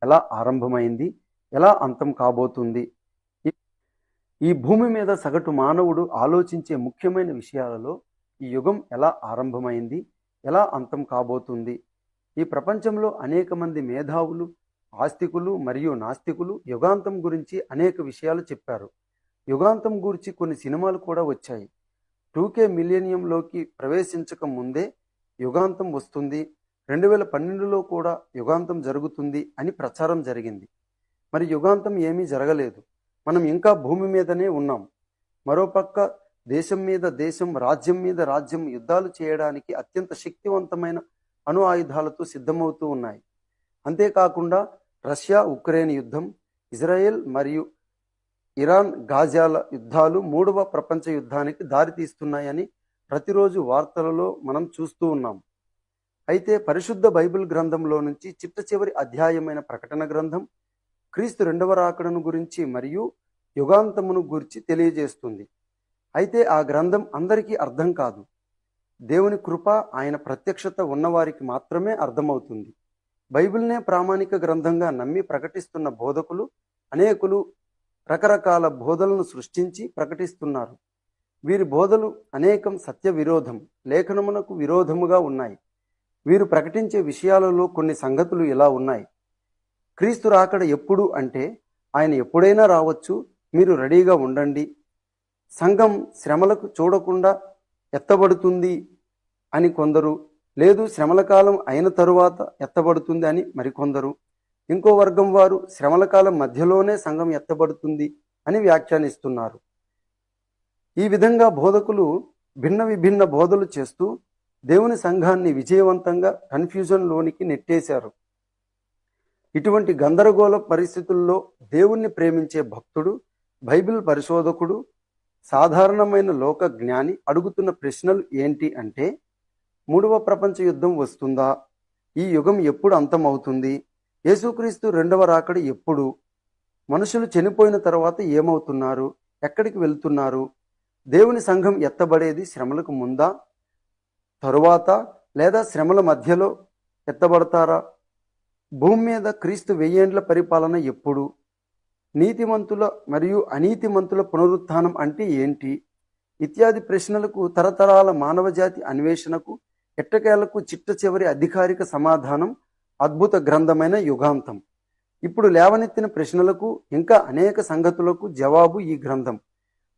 ఎలా ఆరంభమైంది, ఎలా అంతం కాబోతుంది? ఈ భూమి మీద సగటు మానవుడు ఆలోచించే ముఖ్యమైన విషయాలలో ఈ యుగం ఎలా ఆరంభమైంది, ఎలా అంతం కాబోతుంది? ఈ ప్రపంచంలో అనేక మంది మేధావులు, ఆస్తికులు మరియు నాస్తికులు యుగాంతం గురించి అనేక విషయాలు చెప్పారు. యుగాంతం గురించి కొన్ని సినిమాలు కూడా వచ్చాయి. 2K మిలీనియంలోకి ప్రవేశించక ముందే యుగాంతం వస్తుంది, 2012లో కూడా యుగాంతం జరుగుతుంది అని ప్రచారం జరిగింది. మరి యుగాంతం ఏమీ జరగలేదు. మనం ఇంకా భూమి మీదనే ఉన్నాం. మరోపక్క దేశం మీద దేశం, రాజ్యం మీద రాజ్యం యుద్ధాలు చేయడానికి అత్యంత శక్తివంతమైన అణు ఆయుధాలతో సిద్ధమవుతూ ఉన్నాయి. అంతేకాకుండా రష్యా ఉక్రెయిన్ యుద్ధం, ఇజ్రాయెల్ మరియు ఇరాన్ గాజాల యుద్ధాలు 3వ ప్రపంచ యుద్ధానికి దారితీస్తున్నాయని ప్రతిరోజు వార్తలలో మనం చూస్తూ ఉన్నాం. అయితే పరిశుద్ధ బైబిల్ గ్రంథంలో నుంచి చిట్ట చివరి అధ్యాయమైన ప్రకటన గ్రంథం క్రీస్తు 2వ రాకడను గురించి మరియు యుగాంతమును గురించి తెలియజేస్తుంది. అయితే ఆ గ్రంథం అందరికీ అర్థం కాదు. దేవుని కృప, ఆయన ప్రత్యక్షత ఉన్నవారికి మాత్రమే అర్థమవుతుంది. బైబిల్నే ప్రామాణిక గ్రంథంగా నమ్మి ప్రకటిస్తున్న బోధకులు అనేకులు రకరకాల బోధలను సృష్టించి ప్రకటిస్తున్నారు. వీరి బోధలు అనేకం సత్య విరోధం, లేఖనమునకు విరోధముగా ఉన్నాయి. వీరు ప్రకటించే విషయాలలో కొన్ని సంగతులు ఇలా ఉన్నాయి. క్రీస్తు రాకడ ఎప్పుడు అంటే ఆయన ఎప్పుడైనా రావచ్చు, మీరు రెడీగా ఉండండి. సంఘం శ్రమలకు చూడకుండా ఎత్తబడుతుంది అని కొందరు, లేదు శ్రమల కాలం అయిన తరువాత ఎత్తబడుతుంది అని మరికొందరు, ఇంకో వర్గం వారు శ్రమల కాలం మధ్యలోనే సంఘం ఎత్తబడుతుంది అని వ్యాఖ్యానిస్తున్నారు. ఈ విధంగా బోధకులు భిన్న విభిన్న బోధలు చేస్తూ దేవుని సంఘాన్ని విజయవంతంగా కన్ఫ్యూజన్లోనికి నెట్టేశారు. ఇటువంటి గందరగోళ పరిస్థితుల్లో దేవుణ్ణి ప్రేమించే భక్తుడు, బైబిల్ పరిశోధకుడు, సాధారణమైన లోక జ్ఞాని అడుగుతున్న ప్రశ్నలు ఏంటి అంటే, 3వ ప్రపంచ యుద్ధం వస్తుందా? ఈ యుగం ఎప్పుడు అంతమవుతుంది? యేసుక్రీస్తు 2వ రాకడ ఎప్పుడు? మనుషులు చనిపోయిన తర్వాత ఏమవుతున్నారు? ఎక్కడికి వెళ్తున్నారు? దేవుని సంఘం ఎత్తబడేది శ్రమలకు ముందా, తరువాత, లేదా శ్రమల మధ్యలో ఎత్తబడతారా? భూమి మీద క్రీస్తు 1000 ఏండ్ల పరిపాలన ఎప్పుడు? నీతిమంతుల మరియు అనీతిమంతుల పునరుత్థానం అంటే ఏంటి? ఇత్యాది ప్రశ్నలకు తరతరాల మానవజాతి అన్వేషణకు ఎట్టకేలకు చిట్ట చివరి అధికారిక సమాధానం అద్భుత గ్రంథమైన యుగాంతం. ఇప్పుడు లేవనెత్తిన ప్రశ్నలకు ఇంకా అనేక సంగతులకు జవాబు ఈ గ్రంథం.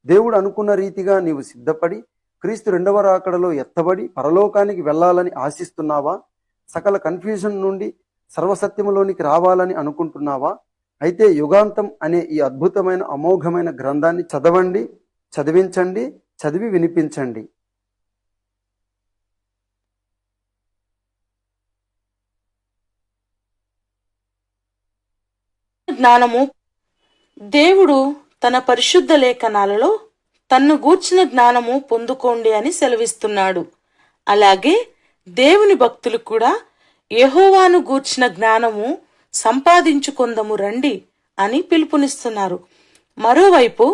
దేవుడు అనుకున్న రీతిగా నీవు సిద్ధపడి క్రీస్తు 2వ రాకడలో ఎత్తబడి పరలోకానికి వెళ్ళాలని ఆశిస్తున్నావా? సకల కన్ఫ్యూజన్ నుండి సర్వసత్యములోనికి రావాలని అనుకుంటున్నావా? అయితే యుగాంతం అనే ఈ అద్భుతమైన అమోఘమైన గ్రంథాన్ని చదవండి, చదివించండి, చదివి వినిపించండి. జ్ఞానము. దేవుడు తన పరిశుద్ధ లేఖనాలలో తన్ను గూర్చిన జ్ఞానము పొందుకోండి అని సెలవిస్తున్నాడు. అలాగే దేవుని భక్తులు కూడా యెహోవాను గూర్చిన జ్ఞానము సంపాదించుకొందము రండి అని పిలుపునిస్తున్నారు. మరోవైపు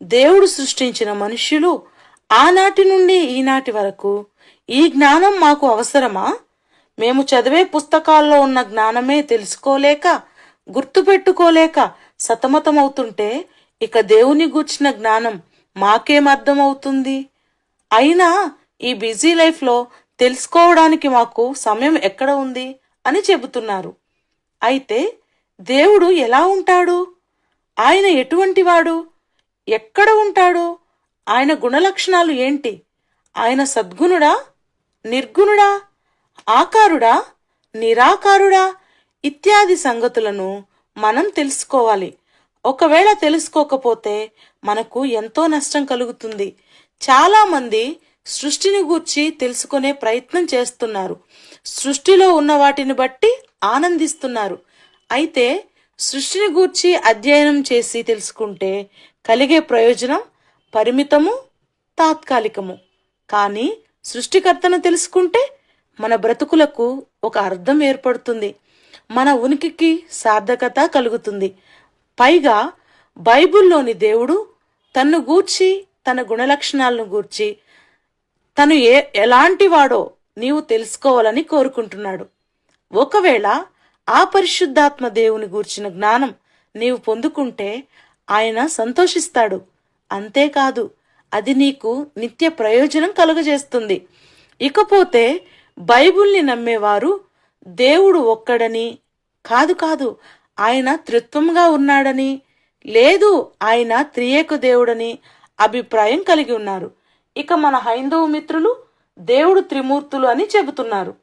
దేవుడు సృష్టించిన మనుష్యులు ఆనాటి నుండి ఈనాటి వరకు ఈ జ్ఞానం మాకు అవసరమా? మేము చదివే పుస్తకాల్లో ఉన్న జ్ఞానమే తెలుసుకోలేక, గుర్తుపెట్టుకోలేక సతమతమవుతుంటే ఇక దేవుని గూర్చిన జ్ఞానం మాకేం అర్థమవుతుంది? అయినా ఈ బిజీ లైఫ్లో తెలుసుకోవడానికి మాకు సమయం ఎక్కడ ఉంది అని చెబుతున్నారు. అయితే దేవుడు ఎలా ఉంటాడు? ఆయన ఎటువంటి వాడు? ఎక్కడ ఉంటాడు? ఆయన గుణలక్షణాలు ఏంటి? ఆయన సద్గుణుడా, నిర్గుణుడా, ఆకారుడా, నిరాకారుడా ఇత్యాది సంగతులను మనం తెలుసుకోవాలి. ఒకవేళ తెలుసుకోకపోతే మనకు ఎంతో నష్టం కలుగుతుంది. చాలా మంది సృష్టిని గూర్చి తెలుసుకునే ప్రయత్నం చేస్తున్నారు. సృష్టిలో ఉన్న వాటిని బట్టి ఆనందిస్తున్నారు. అయితే సృష్టిని గూర్చి అధ్యయనం చేసి తెలుసుకుంటే కలిగే ప్రయోజనం పరిమితము, తాత్కాలికము. కానీ సృష్టికర్తను తెలుసుకుంటే మన బ్రతుకులకు ఒక అర్థం ఏర్పడుతుంది, మన ఉనికికి సార్థకత కలుగుతుంది. పైగా బైబిల్లోని దేవుడు తన్ను గూర్చి, తన గుణలక్షణాలను గూర్చి, తను ఎలాంటి వాడో నీవు తెలుసుకోవాలని కోరుకుంటున్నాడు. ఒకవేళ ఆ పరిశుద్ధాత్మ దేవుని గూర్చిన జ్ఞానం నీవు పొందుకుంటే ఆయన సంతోషిస్తాడు. అంతేకాదు, అది నీకు నిత్య ప్రయోజనం కలుగజేస్తుంది. ఇకపోతే బైబిల్ని నమ్మేవారు దేవుడు ఒక్కడని, కాదు ఆయన త్రిత్వంగా ఉన్నాడని, లేదు ఆయన త్రియేక దేవుడని అభిప్రాయం కలిగి ఉన్నారు. ఇక మన హైందవ మిత్రులు దేవుడు త్రిమూర్తులు అని చెబుతున్నారు.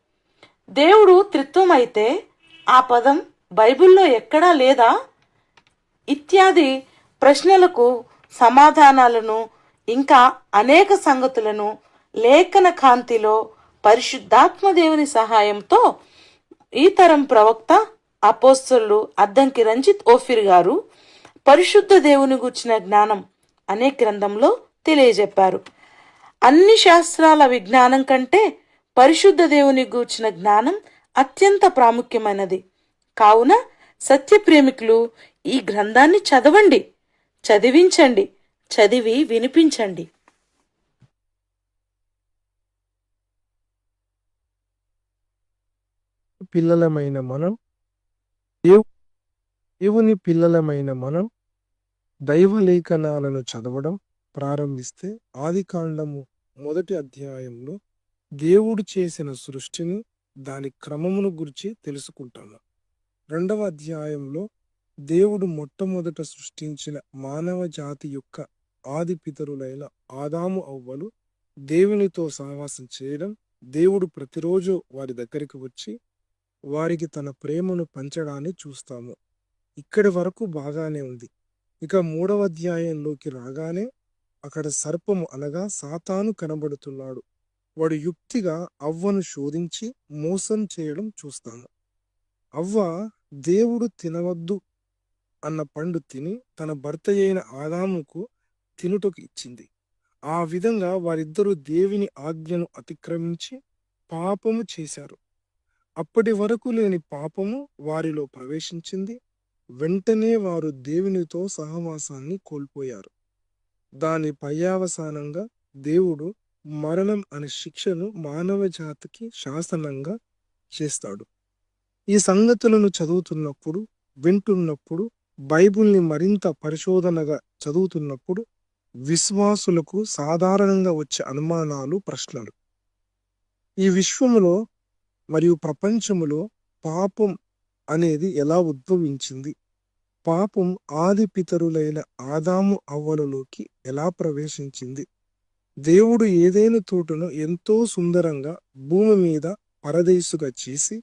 దేవుడు త్రిత్వం అయితే ఆ పదం బైబిల్లో ఎక్కడా లేదా? ఇత్యాది ప్రశ్నలకు సమాధానాలను ఇంకా అనేక సంగతులను లేఖన కాంతిలో పరిశుద్ధాత్మ దేవుని సహాయంతో ఈ తరం ప్రవక్త అపోస్తలుడు అద్దంకి రంజిత్ ఓఫిర్ గారు పరిశుద్ధ దేవుని గూర్చిన జ్ఞానం అనే గ్రంథంలో తెలియజెప్పారు. అన్ని శాస్త్రాల విజ్ఞానం కంటే పరిశుద్ధ దేవుని గూర్చిన జ్ఞానం అత్యంత ప్రాముఖ్యమైనది. కావున సత్యప్రేమికులు ఈ గ్రంథాన్ని చదవండి, చదివించండి, చదివి వినిపించండి. పిల్లలమైన మనం దేవుని పిల్లలమైన మనం దైవలేఖనాలను చదవడం ప్రారంభిస్తే ఆదికాండము 1వ అధ్యాయంలో దేవుడు చేసిన సృష్టిని, దాని క్రమమును గురించి తెలుసుకుంటాము. 2వ అధ్యాయంలో దేవుడు మొట్టమొదట సృష్టించిన మానవ జాతి యొక్క ఆది పితరులైన ఆదాము అవ్వలు దేవునితో సహవాసం చేయడం, దేవుడు ప్రతిరోజు వారి దగ్గరికి వచ్చి వారికి తన ప్రేమను పంచడాన్ని చూస్తాము. ఇక్కడి వరకు బాగానే ఉంది. ఇక 3వ అధ్యాయంలోకి రాగానే అక్కడ సర్పము అనగా సాతాను కనబడుతున్నాడు. వాడు యుక్తిగా అవ్వను శోధించి మోసం చేయడం చూస్తాము. అవ్వ దేవుడు తినవద్దు అన్న పండు తిని తన భర్త అయిన ఆదాముకు తినుటకు ఇచ్చింది. ఆ విధంగా వారిద్దరూ దేవుని ఆజ్ఞను అతిక్రమించి పాపము చేశారు. అప్పటి వరకు లేని పాపము వారిలో ప్రవేశించింది. వెంటనే వారు దేవునితో సహవాసాన్ని కోల్పోయారు. దాని పర్యవసానంగా దేవుడు మరణం అనే శిక్షను మానవ జాతికి శాసనంగా చేస్తాడు. ఈ సంగతులను చదువుతున్నప్పుడు, వింటున్నప్పుడు, బైబిల్ని మరింత పరిశోధనగా చదువుతున్నప్పుడు విశ్వాసులకు సాధారణంగా వచ్చే అనుమానాలు, ప్రశ్నలు. ఈ విశ్వములో మరియు ప్రపంచములో పాపం అనేది ఎలా ఉద్భవించింది? పాపం ఆది పితరులైన ఆదాము అవ్వలలోకి ఎలా ప్రవేశించింది? దేవుడు ఏదైనా తోటను ఎంతో సుందరంగా భూమి మీద పరదేశుగా చేసి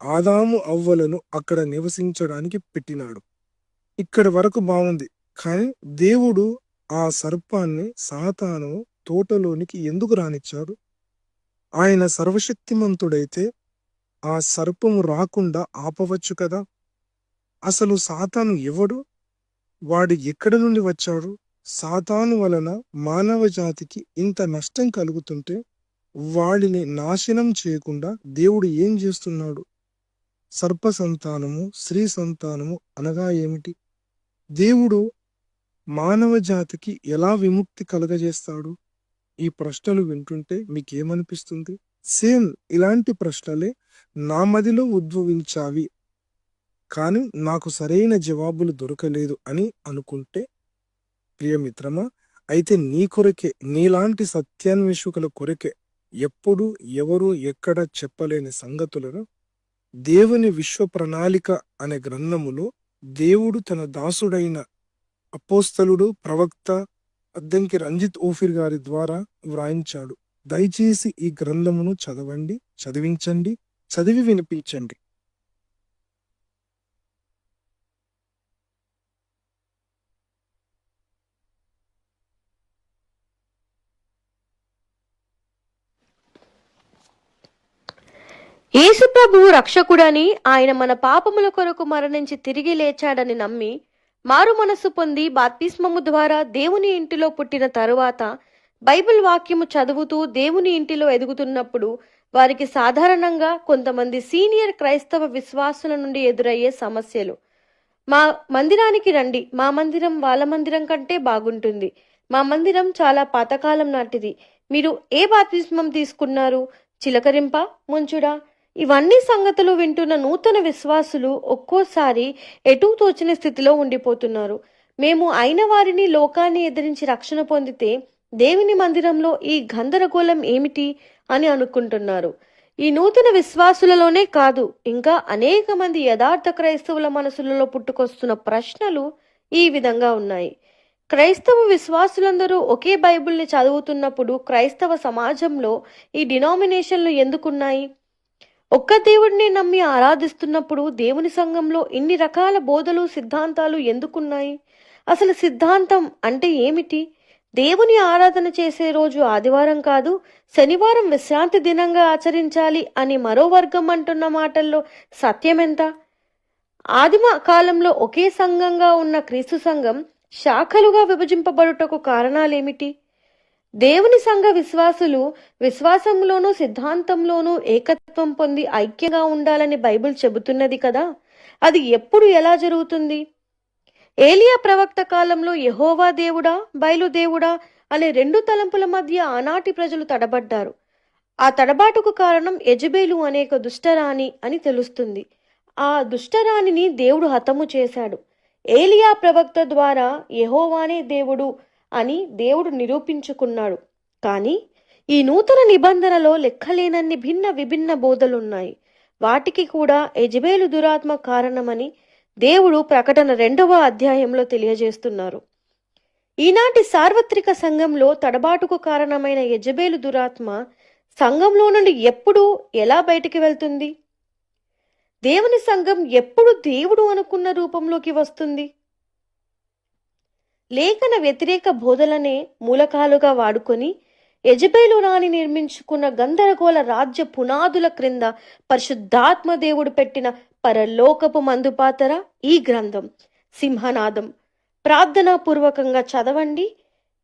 ఆదాము అవ్వలను అక్కడ నివసించడానికి పెట్టినాడు. ఇక్కడి వరకు బాగుంది. కానీ దేవుడు ఆ సర్పాన్ని, సాతాను తోటలోనికి ఎందుకు రానిచ్చాడు? ఆయన సర్వశక్తిమంతుడైతే ఆ సర్పము రాకుండా ఆపవచ్చు కదా. అసలు సాతాను ఎవడు? వాడు ఎక్కడి నుండి వచ్చాడు? సాతాను వలన మానవ జాతికి ఇంత నష్టం కలుగుతుంటే వాడిని నాశనం చేయకుండా దేవుడు ఏం చేస్తున్నాడు? సర్ప సంతానము, స్త్రీ సంతానము అనగా ఏమిటి? దేవుడు మానవ జాతికి ఎలా విముక్తి కలుగజేస్తాడు? ఈ ప్రశ్నలు వింటుంటే మీకేమనిపిస్తుంది? సేమ్ ఇలాంటి ప్రశ్నలే నా మదిలో ఉద్భవించావి, కానీ నాకు సరైన జవాబులు దొరకలేదు అని అనుకుంటే, ప్రియమిత్రమా, అయితే నీ కొరకే, నీలాంటి సత్యాన్వేషకుల కొరకే ఎప్పుడు ఎవరు ఎక్కడ చెప్పలేని సంగతులను దేవుని విశ్వ ప్రణాళిక అనే గ్రంథములో దేవుడు తన దాసుడైన అపోస్తలుడు, ప్రవక్త అద్దంకి రంజిత్ ఓఫిర్ గారి ద్వారా వ్రాయించాడు. దయచేసి ఈ గ్రంథమును చదవండి, చదివించండి, చదివి వినిపించండి. యేసు ప్రభువు రక్షకుడని, ఆయన మన పాపముల కొరకు మరణించి తిరిగి లేచాడని నమ్మి మారు మనస్సు పొంది బాప్తిస్మము ద్వారా దేవుని ఇంటిలో పుట్టిన తరువాత బైబిల్ వాక్యము చదువుతూ దేవుని ఇంటిలో ఎదుగుతున్నప్పుడు వారికి సాధారణంగా కొంతమంది సీనియర్ క్రైస్తవ విశ్వాసుల నుండి ఎదురయ్యే సమస్యలు. మా మందిరానికి రండి, మా మందిరం వాళ్ళ మందిరం కంటే బాగుంటుంది, మా మందిరం చాలా పాతకాలం నాటిది, మీరు ఏ బాప్తిస్మం తీసుకున్నారు, చిలకరింప, ముంచుడా, ఇవన్నీ సంగతులు వింటున్న నూతన విశ్వాసులు ఒక్కోసారి ఎటూ తోచిన స్థితిలో ఉండిపోతున్నారు. మేము అయిన వారిని లోకాన్ని ఎదిరించి రక్షణ పొందితే దేవుని మందిరంలో ఈ గందరగోళం ఏమిటి అని అనుకుంటున్నారు. ఈ నూతన విశ్వాసులలోనే కాదు, ఇంకా అనేక మంది యథార్థ క్రైస్తవుల మనసులలో పుట్టుకొస్తున్న ప్రశ్నలు ఈ విధంగా ఉన్నాయి. క్రైస్తవ విశ్వాసులందరూ ఒకే బైబిల్ని చదువుతున్నప్పుడు క్రైస్తవ సమాజంలో ఈ డినామినేషన్లు ఎందుకున్నాయి? ఒక్క దేవుడిని నమ్మి ఆరాధిస్తున్నప్పుడు దేవుని సంఘంలో ఇన్ని రకాల బోధలు, సిద్ధాంతాలు ఎందుకున్నాయి? అసలు సిద్ధాంతం అంటే ఏమిటి? దేవుని ఆరాధన చేసే రోజు ఆదివారం కాదు, శనివారం విశ్రాంతి దినంగా ఆచరించాలి అని మరో వర్గం అంటున్న మాటల్లో సత్యమెంత? ఆదిమ కాలంలో ఒకే సంఘంగా ఉన్న క్రీస్తు సంఘం శాఖలుగా విభజింపబడుటకు కారణాలేమిటి? దేవుని సంఘ విశ్వాసులు విశ్వాసంలోనూ సిద్ధాంతంలోనూ ఏకత్వం పొంది ఐక్యంగా ఉండాలని బైబిల్ చెబుతున్నది కదా. అది ఎప్పుడు ఎలా జరుగుతుంది? ఏలియా ప్రవక్త కాలంలో యెహోవా దేవుడా, బయలుదేవుడా అనే రెండు తలంపుల మధ్య ఆనాటి ప్రజలు తడబడ్డారు. ఆ తడబాటుకు కారణం యెజెబెలు అనేక దుష్టరాణి అని తెలుస్తుంది. ఆ దుష్టరాణిని దేవుడు హతము చేశాడు. ఏలియా ప్రవక్త ద్వారా యెహోవానే దేవుడు అని దేవుడు నిరూపించుకున్నాడు. కానీ ఈ నూతన నిబంధనలో లెక్కలేనన్ని భిన్న విభిన్న బోధలున్నాయి. వాటికి కూడా యెజెబెలు దురాత్మ కారణమని దేవుడు ప్రకటన 2వ అధ్యాయంలో తెలియజేస్తున్నారు. ఈనాటి సార్వత్రిక సంఘంలో తడబాటుకు కారణమైన యెజెబెలు దురాత్మ సంఘంలో నుండి ఎప్పుడు ఎలా బయటికి వెళ్తుంది? దేవుని సంఘం ఎప్పుడు దేవుడు అనుకున్న రూపంలోకి వస్తుంది? లేఖన వ్యతిరేక బోధలనే మూలకాలుగా వాడుకొని యెజెబెలు రాణి నిర్మించుకున్న గందరగోళ రాజ్య పునాదుల క్రింద పరిశుద్ధాత్మ దేవుడు పెట్టిన పరలోకపు మందుపాతర ఈ గ్రంథం సింహనాదం. ప్రార్థనాపూర్వకంగా చదవండి,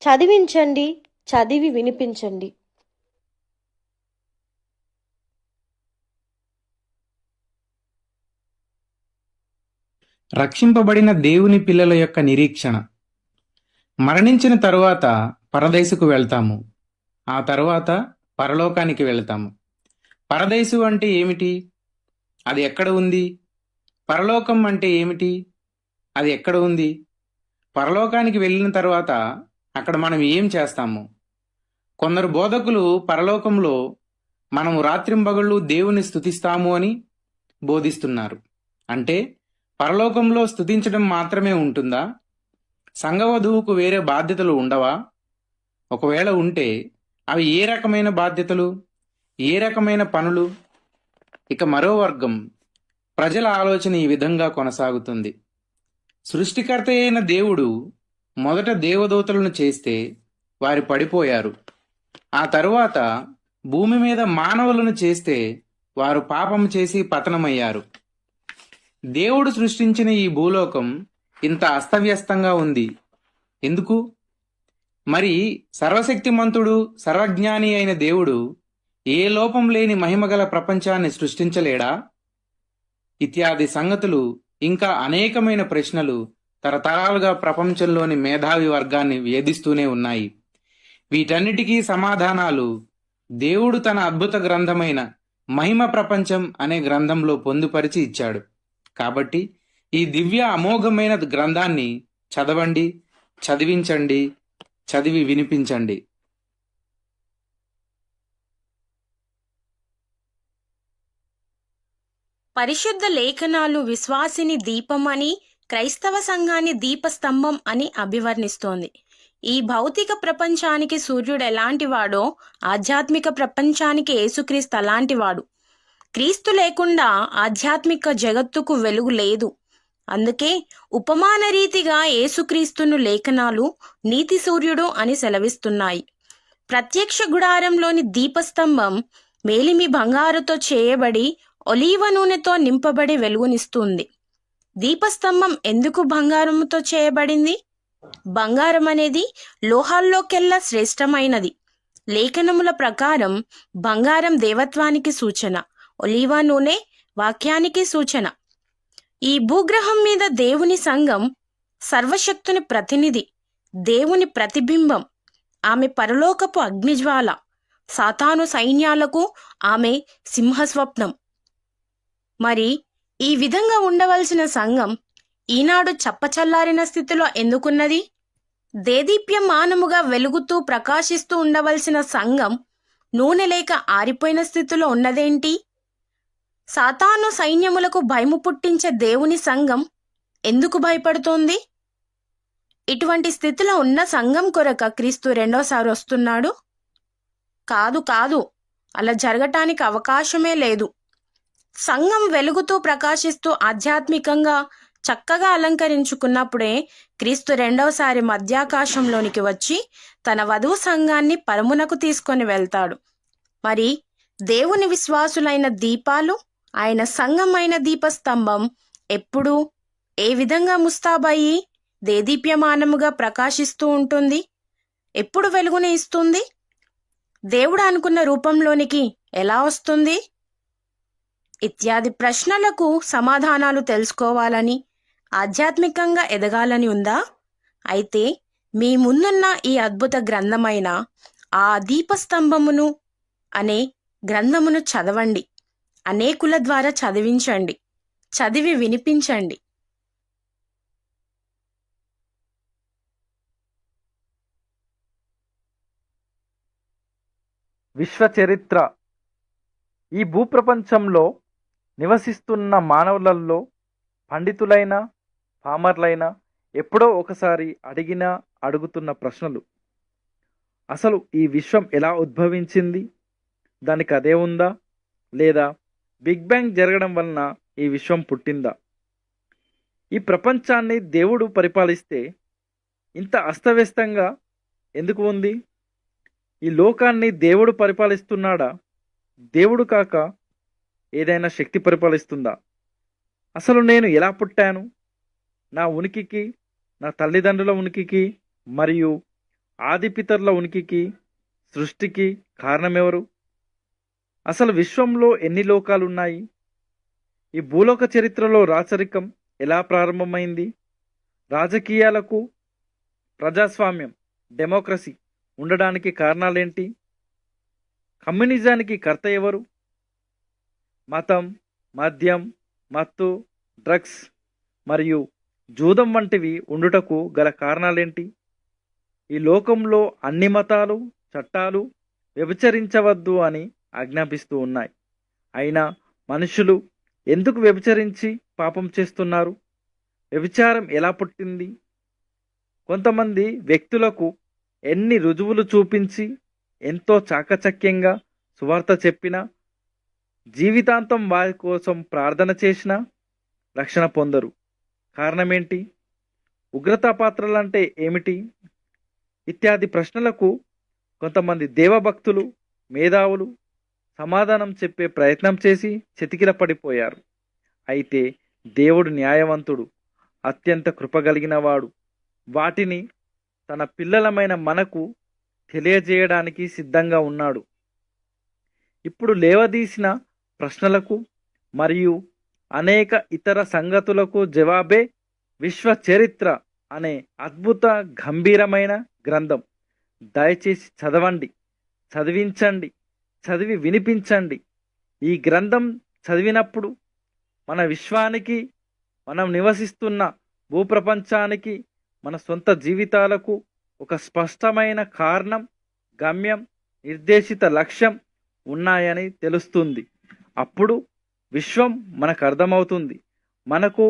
చదివించండి, చదివి వినిపించండి. రక్షింపబడిన దేవుని పిల్లల యొక్క నిరీక్షణ. మరణించిన తరువాత పరదేశుకు వెళ్తాము, ఆ తరువాత పరలోకానికి వెళ్తాము. పరదేశు అంటే ఏమిటి? అది ఎక్కడ ఉంది? పరలోకం అంటే ఏమిటి? అది ఎక్కడ ఉంది? పరలోకానికి వెళ్ళిన తర్వాత అక్కడ మనం ఏం చేస్తాము? కొందరు బోధకులు పరలోకంలో మనము రాత్రింబగళ్ళు దేవుని స్తుతిస్తాము అని బోధిస్తున్నారు. అంటే పరలోకంలో స్తుతించడం మాత్రమే ఉంటుందా? సంఘవధువుకు వేరే బాధ్యతలు ఉండవా? ఒకవేళ ఉంటే అవి ఏ రకమైన బాధ్యతలు, ఏ రకమైన పనులు? ఇక మరో వర్గం ప్రజల ఆలోచన ఈ విధంగా కొనసాగుతుంది. సృష్టికర్త అయిన దేవుడు మొదట దేవదూతలను చేస్తే వారు పడిపోయారు. ఆ తరువాత భూమి మీద మానవులను చేస్తే వారు పాపం చేసి పతనమయ్యారు. దేవుడు సృష్టించిన ఈ భూలోకం ఇంత అస్తవ్యస్తంగా ఉంది ఎందుకు? మరి సర్వశక్తిమంతుడు, సర్వజ్ఞాని అయిన దేవుడు ఏ లోపం లేని మహిమగల ప్రపంచాన్ని సృష్టించలేడా? ఇత్యాది సంగతులు, ఇంకా అనేకమైన ప్రశ్నలు తరతరాలుగా ప్రపంచంలోని మేధావి వర్గాన్ని వేధిస్తూనే ఉన్నాయి. వీటన్నిటికీ సమాధానాలు దేవుడు తన అద్భుత గ్రంథమైన మహిమ ప్రపంచం అనే గ్రంథంలో పొందుపరిచి ఇచ్చాడు. కాబట్టి ఈ దివ్య అమోఘమైన గ్రంథాన్ని చదవండి, చదివించండి, చదివి వినిపించండి. పరిశుద్ధ లేఖనాలు విశ్వాసిని దీపం అని, క్రైస్తవ సంఘాన్ని దీపస్తంభం అని అభివర్ణిస్తోంది. ఈ భౌతిక ప్రపంచానికి సూర్యుడు ఎలాంటివాడో ఆధ్యాత్మిక ప్రపంచానికి యేసుక్రీస్తు అలాంటివాడు. క్రీస్తు లేకుండా ఆధ్యాత్మిక జగత్తుకు వెలుగు లేదు. అందుకే ఉపమాన రీతిగా యేసుక్రీస్తును లేఖనాలు నీతి సూర్యుడు అని సెలవిస్తున్నాయి. ప్రత్యక్ష గుడారంలోని దీపస్తంభం మేలిమి బంగారుతో చేయబడి ఒలీవ నూనెతో నింపబడి వెలుగునిస్తుంది. దీపస్తంభం ఎందుకు బంగారముతో చేయబడింది? బంగారం అనేది లోహాల్లోకెల్లా శ్రేష్టమైనది. లేఖనముల ప్రకారం బంగారం దేవత్వానికి సూచన, ఒలీవ నూనె వాక్యానికి సూచన. ఈ భూగ్రహం మీద దేవుని సంఘం సర్వశక్తుని ప్రతినిధి, దేవుని ప్రతిబింబం. ఆమె పరలోకపు అగ్నిజ్వాల, సాతాను సైన్యాలకు ఆమె సింహస్వప్నం. మరి ఈ విధంగా ఉండవలసిన సంఘం ఈనాడు చప్పచల్లారిన స్థితిలో ఎందుకున్నది? దేదీప్యమానముగా వెలుగుతూ ప్రకాశిస్తూ ఉండవలసిన సంఘం నూనె లేక ఆరిపోయిన స్థితిలో ఉన్నదేంటి? సాతాను సైన్యములకు భయము పుట్టించే దేవుని సంఘం ఎందుకు భయపడుతోంది? ఇటువంటి స్థితిలో ఉన్న సంఘం కొరక క్రీస్తు రెండోసారి వస్తున్నాడు? కాదు, అలా జరగటానికి అవకాశమే లేదు. సంఘం వెలుగుతూ ప్రకాశిస్తూ ఆధ్యాత్మికంగా చక్కగా అలంకరించుకున్నప్పుడే క్రీస్తు రెండవసారి మధ్యాకాశంలోనికి వచ్చి తన వధువు సంఘాన్ని పరమునకు తీసుకొని వెళ్తాడు. మరి దేవుని విశ్వాసులైన దీపాలు, ఆయన సంఘమైన దీపస్తంభం ఎప్పుడు ఏ విధంగా ముస్తాబయ్యి దేదీప్యమానముగా ప్రకాశిస్తూ ఉంటుంది? ఎప్పుడు వెలుగుని ఇస్తుంది? దేవుడు అనుకున్న రూపంలోనికి ఎలా వస్తుంది? ఇత్యాది ప్రశ్నలకు సమాధానాలు తెలుసుకోవాలని, ఆధ్యాత్మికంగా ఎదగాలని ఉందా? అయితే మీ ముందున్న ఈ అద్భుత గ్రంథమైన ఆ దీపస్తంభమును అనే గ్రంథమును చదవండి. అనేకుల ద్వారా చదివించండి, చదివి వినిపించండి. విశ్వ చరిత్ర. ఈ భూప్రపంచంలో నివసిస్తున్న మానవులలో పండితులైన పామర్లైన ఎప్పుడో ఒకసారి అడుగుతున్న ప్రశ్నలు. అసలు ఈ విశ్వం ఎలా ఉద్భవించింది? దానికి అదే ఉందా? లేదా బిగ్ బ్యాంగ్ జరగడం వలన ఈ విశ్వం పుట్టిందా? ఈ ప్రపంచాన్ని దేవుడు పరిపాలిస్తే ఇంత అస్తవ్యస్తంగా ఎందుకు ఉంది? ఈ లోకాన్ని దేవుడు పరిపాలిస్తున్నాడా? దేవుడు కాక ఏదైనా శక్తి పరిపాలిస్తుందా? అసలు నేను ఎలా పుట్టాను? నా ఉనికికి, నా తల్లిదండ్రుల ఉనికికి మరియు ఆదిపితరుల ఉనికికి, సృష్టికి కారణమెవరు? అసలు విశ్వంలో ఎన్ని లోకాలున్నాయి? ఈ భూలోక చరిత్రలో రాచరికం ఎలా ప్రారంభమైంది? రాజకీయాలకు, ప్రజాస్వామ్యం, డెమోక్రసీ ఉండడానికి కారణాలేంటి? కమ్యూనిజానికి కర్త ఎవరు? మతం, మద్యం, మత్తు, డ్రగ్స్ మరియు జూదం వంటివి ఉండుటకు గల కారణాలేంటి? ఈ లోకంలో అన్ని మతాలు, చట్టాలు వ్యభిచరించవద్దు అని ఆజ్ఞాపిస్తూ ఉన్నాయి. అయినా మనుషులు ఎందుకు వ్యభిచరించి పాపం చేస్తున్నారు? వ్యభిచారం ఎలా పుట్టింది? కొంతమంది వ్యక్తులకు ఎన్ని రుజువులు చూపించి ఎంతో చాకచక్యంగా సువార్త చెప్పినా, జీవితాంతం వారి కోసం ప్రార్థన చేసినా రక్షణ పొందరు. కారణమేంటి? ఉగ్రతాపాత్రలంటే ఏమిటి? ఇత్యాది ప్రశ్నలకు కొంతమంది దేవభక్తులు, మేధావులు సమాధానం చెప్పే ప్రయత్నం చేసి చతికిల పడిపోయారు. అయితే దేవుడు న్యాయవంతుడు, అత్యంత కృపగలిగినవాడు. వాటిని తన పిల్లలమైన మనకు తెలియజేయడానికి సిద్ధంగా ఉన్నాడు. ఇప్పుడు లేవదీసిన ప్రశ్నలకు మరియు అనేక ఇతర సంగతులకు జవాబే విశ్వ చరిత్ర అనే అద్భుత గంభీరమైన గ్రంథం. దయచేసి చదవండి, చదివించండి, చదివి వినిపించండి. ఈ గ్రంథం చదివినప్పుడు మన విశ్వానికి, మనం నివసిస్తున్న భూప్రపంచానికి, మన సొంత జీవితాలకు ఒక స్పష్టమైన కారణం, గమ్యం, నిర్దేశిత లక్ష్యం ఉన్నాయని తెలుస్తుంది. అప్పుడు విశ్వం మనకు అర్థమవుతుంది. మనకు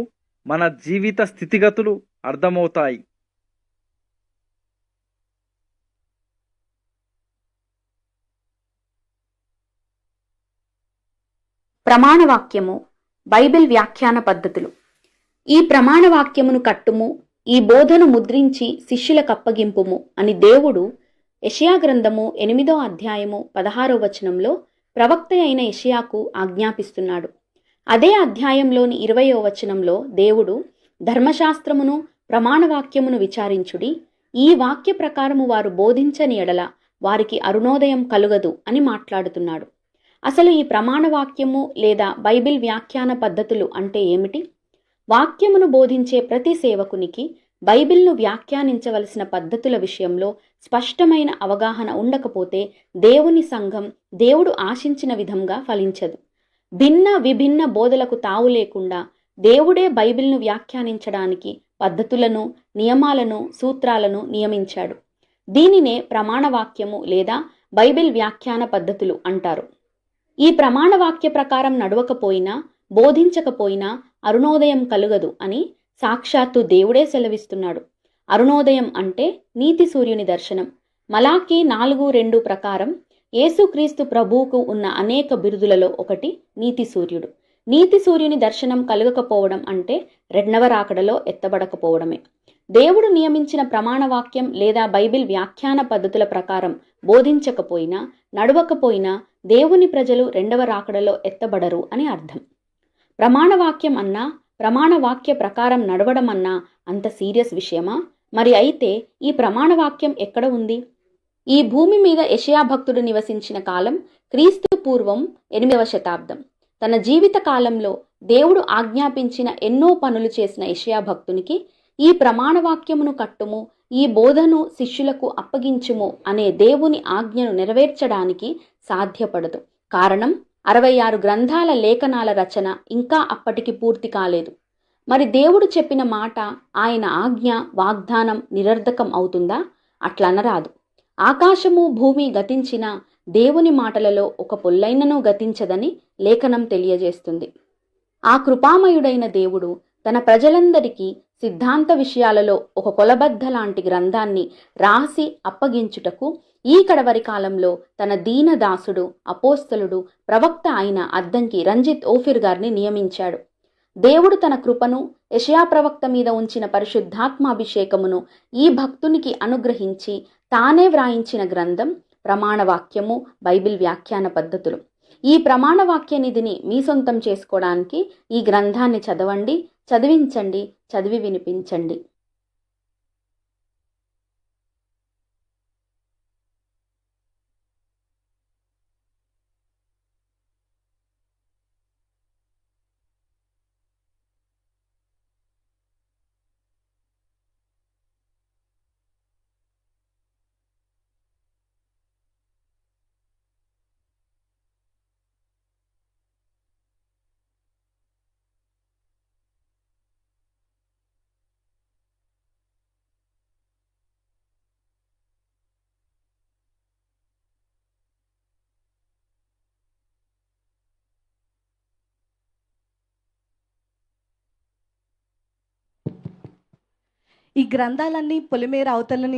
మన జీవిత స్థితిగతులు అర్థమవుతాయి. ప్రమాణవాక్యము, బైబిల్ వ్యాఖ్యాన పద్ధతులు. ఈ ప్రమాణవాక్యమును కట్టుము, ఈ బోధను ముద్రించి శిష్యులకప్పగింపుము అని దేవుడు యెషయా గ్రంథము 8వ అధ్యాయము 16వ వచనంలో ప్రవక్త అయిన యెషయాకు ఆజ్ఞాపిస్తున్నాడు. అదే అధ్యాయంలోని 20వ వచనంలో దేవుడు ధర్మశాస్త్రమును ప్రమాణవాక్యమును విచారించుడి, ఈ వాక్య ప్రకారము వారు బోధించని ఎడల వారికి అరుణోదయం కలుగదు అని మాట్లాడుతున్నాడు. అసలు ఈ ప్రమాణవాక్యము లేదా బైబిల్ వ్యాఖ్యాన పద్ధతులు అంటే ఏమిటి? వాక్యమును బోధించే ప్రతి సేవకునికి బైబిల్ను వ్యాఖ్యానించవలసిన పద్ధతుల విషయంలో స్పష్టమైన అవగాహన ఉండకపోతే దేవుని సంఘం దేవుడు ఆశించిన విధంగా ఫలించదు. భిన్న విభిన్న బోధలకు తావు లేకుండా దేవుడే బైబిల్ను వ్యాఖ్యానించడానికి పద్ధతులను, నియమాలను, సూత్రాలను నియమించాడు. దీనినే ప్రమాణవాక్యము లేదా బైబిల్ వ్యాఖ్యాన పద్ధతులు అంటారు. ఈ ప్రమాణవాక్య ప్రకారం నడవకపోయినా, బోధించకపోయినా అరుణోదయం కలుగదు అని సాక్షాత్తు దేవుడే సెలవిస్తున్నాడు. అరుణోదయం అంటే నీతి సూర్యుని దర్శనం. మలాకీ 4:2 ప్రకారం యేసుక్రీస్తు ప్రభువుకు ఉన్న అనేక బిరుదులలో ఒకటి నీతి సూర్యుడు. నీతి సూర్యుని దర్శనం కలగకపోవడం అంటే రెండవ రాకడలో ఎత్తబడకపోవడమే. దేవుడు నియమించిన ప్రమాణవాక్యం లేదా బైబిల్ వ్యాఖ్యాన పద్ధతుల ప్రకారం బోధించకపోయినా, నడవకపోయినా దేవుని ప్రజలు రెండవ రాకడలో ఎత్తబడరు అని అర్థం. ప్రమాణవాక్యం అన్నా, ప్రమాణవాక్య ప్రకారం నడవడం అన్నా అంత సీరియస్ విషయమా? మరి అయితే ఈ ప్రమాణవాక్యం ఎక్కడ ఉంది? ఈ భూమి మీద యెషయా భక్తుడు నివసించిన కాలం క్రీస్తు పూర్వం 8వ శతాబ్దం. తన జీవిత కాలంలో దేవుడు ఆజ్ఞాపించిన ఎన్నో పనులు చేసిన యెషయా భక్తునికి ఈ ప్రమాణవాక్యమును కట్టుము, ఈ బోధను శిష్యులకు అప్పగించుము అనే దేవుని ఆజ్ఞను నెరవేర్చడానికి సాధ్యపడదు. కారణం 66 గ్రంథాల లేఖనాల రచన ఇంకా అప్పటికి పూర్తి కాలేదు. మరి దేవుడు చెప్పిన మాట, ఆయన ఆజ్ఞ, వాగ్దానం నిరర్ధకం అవుతుందా? అట్లనరాదు. ఆకాశము భూమి గతించిన దేవుని మాటలలో ఒక పొల్లైనను గతించదని లేఖనం తెలియజేస్తుంది. ఆ కృపామయుడైన దేవుడు తన ప్రజలందరికీ సిద్ధాంత విషయాలలో ఒక కొలబద్ద లాంటి గ్రంథాన్ని రాసి అప్పగించుటకు ఈ కడవరి కాలంలో తన దీనదాసుడు, అపోస్తలుడు, ప్రవక్త అయిన అద్దంకి రంజిత్ ఓఫిర్ గారిని నియమించాడు. దేవుడు తన కృపను, యెషయా ప్రవక్త మీద ఉంచిన పరిశుద్ధాత్మాభిషేకమును ఈ భక్తునికి అనుగ్రహించి తానే వ్రాయించిన గ్రంథం ప్రమాణవాక్యము, బైబిల్ వ్యాఖ్యాన పద్ధతులు. ఈ ప్రమాణవాక్య నిధిని మీ సొంతం చేసుకోవడానికి ఈ గ్రంథాన్ని చదవండి, చదివించండి, చదివి వినిపించండి. ఈ గ్రంథాలన్నీ పొలిమేర అవతలని